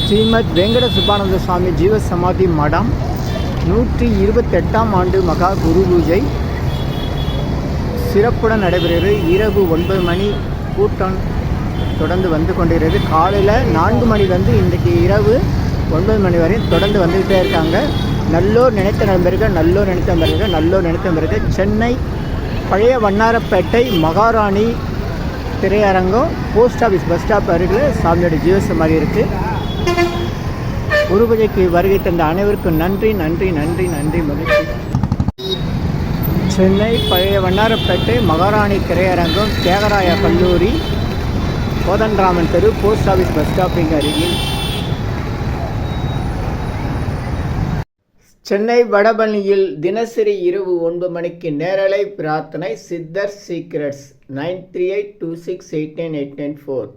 ஸ்ரீமத் வெங்கட சுப்பானந்த சுவாமி ஜீவ சமாதி மடம் 128ஆம் ஆண்டு மகா குரு பூஜை சிறப்புடன் நடைபெறுகிறது. இரவு 9 மணி கூட்டம் தொடர்ந்து வந்து கொண்டிருக்கிறது. காலையில் 4 மணிலேருந்து இன்றைக்கு இரவு 9 மணி வரை தொடர்ந்து வந்துக்கிட்டே இருக்காங்க. நல்லோர் நினைத்த நண்பர்கள் சென்னை பழைய வண்ணாரப்பேட்டை மகாராணி திரையரங்கம் போஸ்ட் ஆஃபீஸ் பஸ் ஸ்டாப் அருகில் சாமியோட ஜீவசமாதி இருக்குது. குரு பூஜைக்கு வருகை தந்த அனைவருக்கும் நன்றி. மகிழ்ச்சி. சென்னை பழைய வண்ணாரப்பேட்டை மகாராணி திரையரங்கம் தியாகராய கல்லூரி கோதண்டராமன் தெரு போஸ்ட் ஆஃபீஸ் பஸ் ஸ்டாப்பிங் அருகில். சென்னை வடபழனியில் தினசரி இரவு 9 மணிக்கு நேரலை பிரார்த்தனை. சித்தர் சீக்ரெட்ஸ் 9382689894.